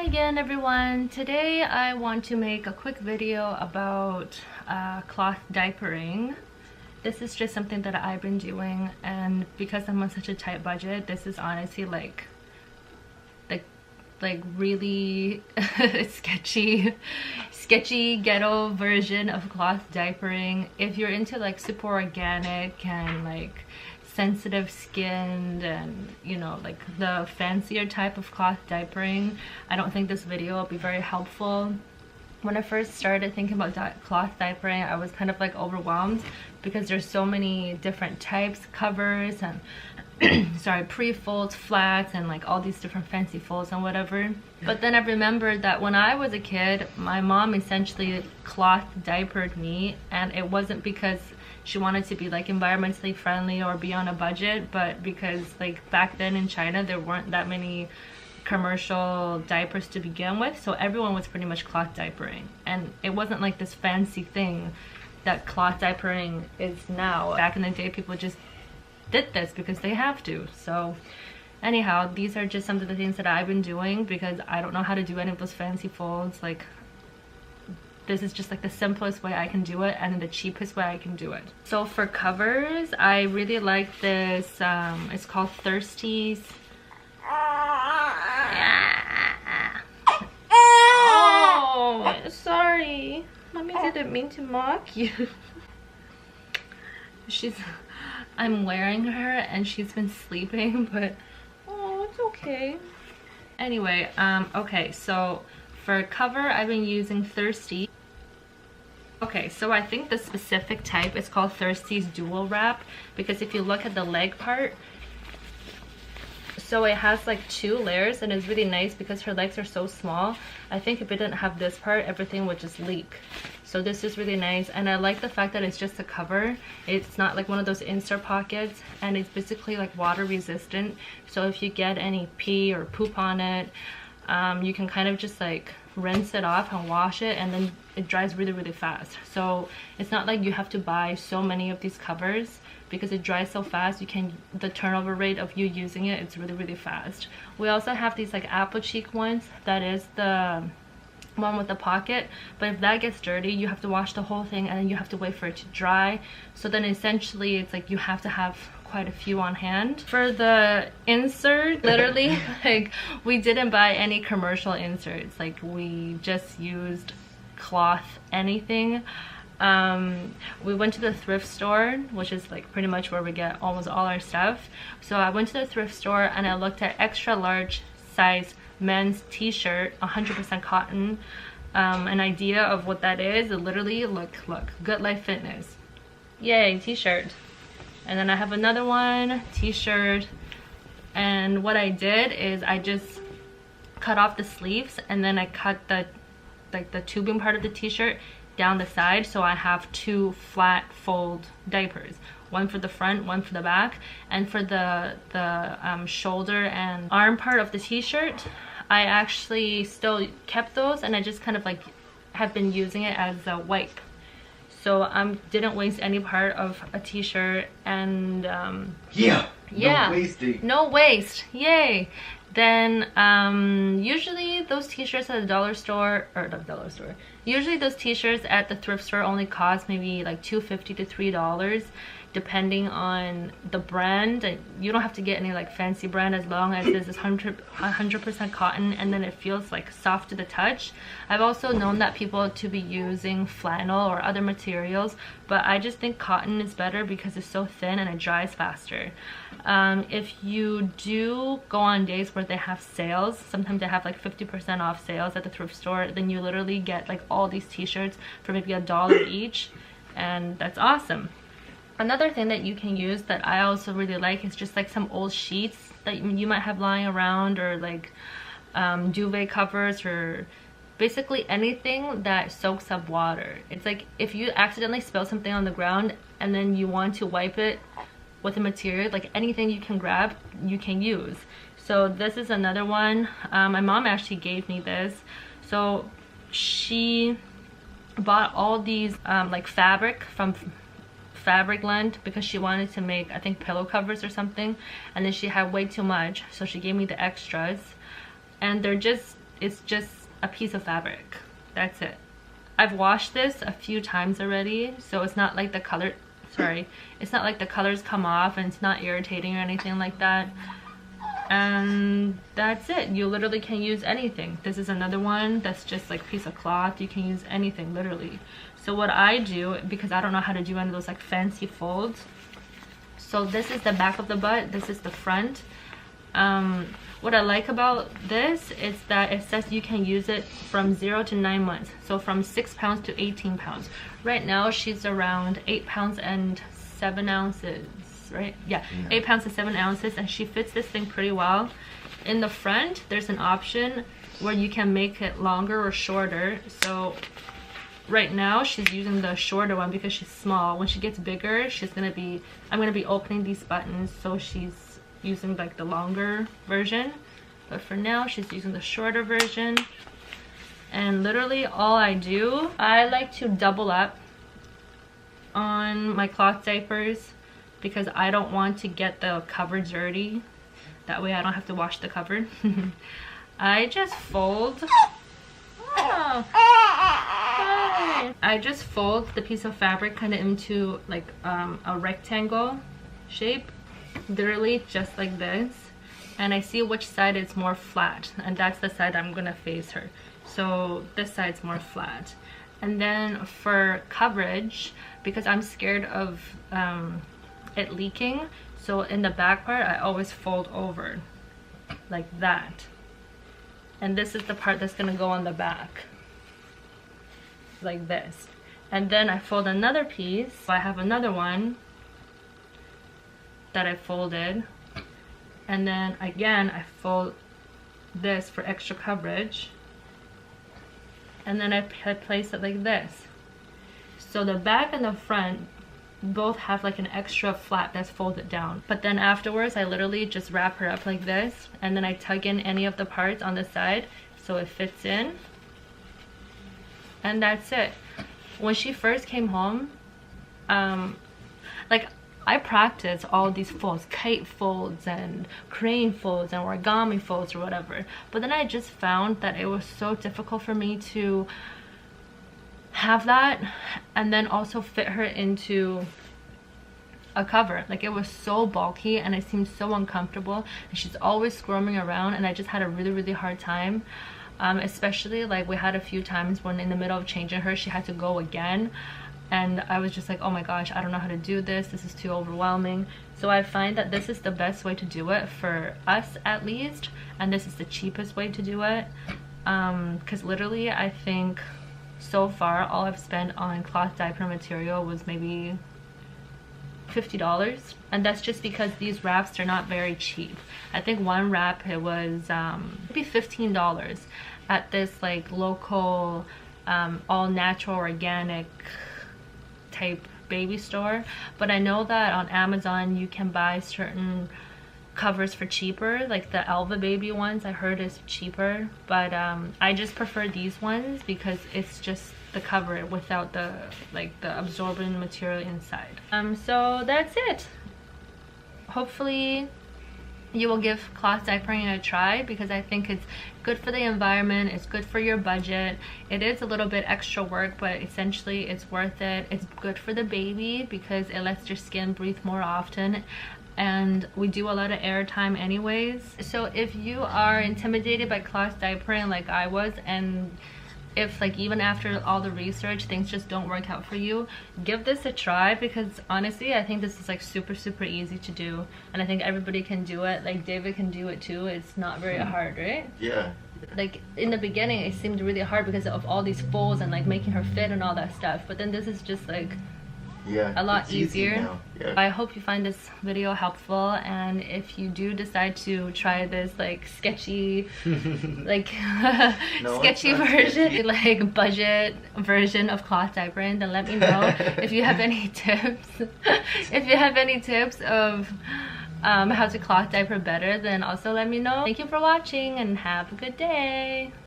again, everyone. Today I want to make a quick video about cloth diapering. This is just something that I've been doing, and because I'm on such a tight budget, this is honestly like really sketchy ghetto version of cloth diapering. If you're into like super organic and like sensitive skinned and you know, like the fancier type of cloth diapering, I don't think this video will be very helpful. When I first started thinking about cloth diapering, I was kind of like overwhelmed because there's so many different types, covers and sorry, pre-folds, flats, and like all these different fancy folds and whatever. But then I remembered that when I was a kid, my mom essentially cloth diapered me, and it wasn't because she wanted to be like environmentally friendly or be on a budget, but because like back then in China there weren't that many commercial diapers to begin with, so everyone was pretty much cloth diapering, and it wasn't like this fancy thing that cloth diapering is now. Back in the day, people just did this because they have to. So anyhow, these are just some of the things that I've been doing because I don't know how to do any of those fancy folds. Like, this is just like the simplest way I can do it and the cheapest way I can do it. So for covers, I really like this, it's called Thirsties. Oh, sorry. Mommy didn't mean to mock you. I'm wearing her and she's been sleeping, but oh, it's okay. Anyway, okay, so for cover, I've been using Thirsty. Okay, so I think the specific type is called Thirsty's Dual Wrap, because if you look at the leg part, so it has like 2 layers, and it's really nice because her legs are so small. I think if it didn't have this part, everything would just leak. So this is really nice, and I like the fact that it's just a cover. It's not like one of those insert pockets, and it's basically like water resistant. So if you get any pee or poop on it, you can kind of just like rinse it off and wash it, and then it dries really fast. So it's not like you have to buy so many of these covers because it dries so fast. The turnover rate of you using it, it's really fast. We also have these like apple cheek ones. That is the one with the pocket, but if that gets dirty, you have to wash the whole thing and then you have to wait for it to dry. So then essentially it's like you have to have quite a few on hand. For the insert, literally like we didn't buy any commercial inserts, like we just used cloth anything. We went to the thrift store, which is like pretty much where we get almost all our stuff. So I went to the thrift store and I looked at extra large size men's t-shirt, 100% cotton. An idea of what that is, literally look, Good Life Fitness, yay, t-shirt. And then I have another one, t-shirt, and what I did is I just cut off the sleeves and then I cut the tubing part of the t-shirt down the side, so I have 2 flat fold diapers, one for the front, one for the back. And for the shoulder and arm part of the t-shirt, I actually still kept those, and I just kind of like have been using it as a wipe. So I didn't waste any part of a t-shirt, and yeah, no wasting. No waste, yay. Then usually those t-shirts at the dollar store, or not dollar store, usually those t-shirts at the thrift store only cost maybe like $2.50 to $3, depending on the brand. You don't have to get any like fancy brand as long as this is 100% cotton, and then it feels like soft to the touch. I've also known that people to be using flannel or other materials, but I just think cotton is better because it's so thin and it dries faster. If you do go on days where they have sales, sometimes they have like 50% off sales at the thrift store, then you literally get like all these t-shirts for maybe $1 each, and that's awesome. Another thing that you can use that I also really like is just like some old sheets that you might have lying around, or like duvet covers, or basically anything that soaks up water. It's like if you accidentally spill something on the ground and then you want to wipe it with a material, like anything you can grab, you can use. So this is another one. My mom actually gave me this. So she bought all these like fabric from Fabricland because she wanted to make, I think, pillow covers or something, and then she had way too much, so she gave me the extras, and they're just it's just a piece of fabric. That's it. I've washed this a few times already, so it's not like the color, sorry, it's not like the colors come off, and it's not irritating or anything like that. And that's it. You literally can use anything. This is another one that's just like a piece of cloth. You can use anything, literally. So what I do, because I don't know how to do any of those like fancy folds, so this is the back of the butt, this is the front. What I like about this is that it says you can use it from 0 to 9 months, so from 6 pounds to 18 pounds. Right now she's around 8 pounds and 7 ounces, right? Yeah, 8 pounds and 7 ounces, and she fits this thing pretty well. In the front there's an option where you can make it longer or shorter. So right now she's using the shorter one because she's small. When she gets bigger, I'm gonna be opening these buttons, so she's using like the longer version, but for now she's using the shorter version. And literally all I do, I like to double up on my cloth diapers because I don't want to get the cover dirty. That way I don't have to wash the cover. I just fold I just fold the piece of fabric kind of into like a rectangle shape, literally just like this, and I see which side is more flat, and that's the side I'm gonna face her. So this side's more flat. And then for coverage, because I'm scared of it leaking, so in the back part I always fold over like that, and this is the part that's gonna go on the back like this. And then I fold another piece. I have another one that I folded, and then again I fold this for extra coverage, and then I place it like this. So the back and the front both have like an extra flap that's folded down, but then afterwards I literally just wrap her up like this, and then I tug in any of the parts on the side so it fits in, and that's it. When she first came home, like I practiced all these folds, kite folds and crane folds and origami folds or whatever, but then I just found that it was so difficult for me to have that and then also fit her into a cover. Like it was so bulky and it seemed so uncomfortable, and she's always squirming around, and I just had a really hard time. Especially like we had a few times when in the middle of changing her she had to go again, and I was just like, oh my gosh, I don't know how to do this, this is too overwhelming. So I find that this is the best way to do it for us, at least, and this is the cheapest way to do it, because literally I think so far all I've spent on cloth diaper material was maybe $50, and that's just because these wraps, they're not very cheap. I think one wrap, it was maybe $15 at this like local all natural organic type baby store. But I know that on Amazon you can buy certain covers for cheaper, like the Elva baby ones I heard is cheaper, but I just prefer these ones because it's just the cover without the like the absorbent material inside. So that's it. Hopefully you will give cloth diapering a try, because I think it's good for the environment, it's good for your budget. It is a little bit extra work, but essentially it's worth it. It's good for the baby because it lets your skin breathe more often, and we do a lot of air time anyways. So if you are intimidated by cloth diapering like I was, and if like even after all the research things just don't work out for you, give this a try, because honestly I think this is like super easy to do, and I think everybody can do it. Like David can do it too. It's not very hard, right? Yeah. Like in the beginning it seemed really hard because of all these folds and like making her fit and all that stuff, but then this is just like a lot easier. Yeah. I hope you find this video helpful, and if you do decide to try this like sketchy like sketchy version, like budget version of cloth diapering, then let me know. If you have any tips if you have any tips of how to cloth diaper better, then also let me know. Thank you for watching and have a good day.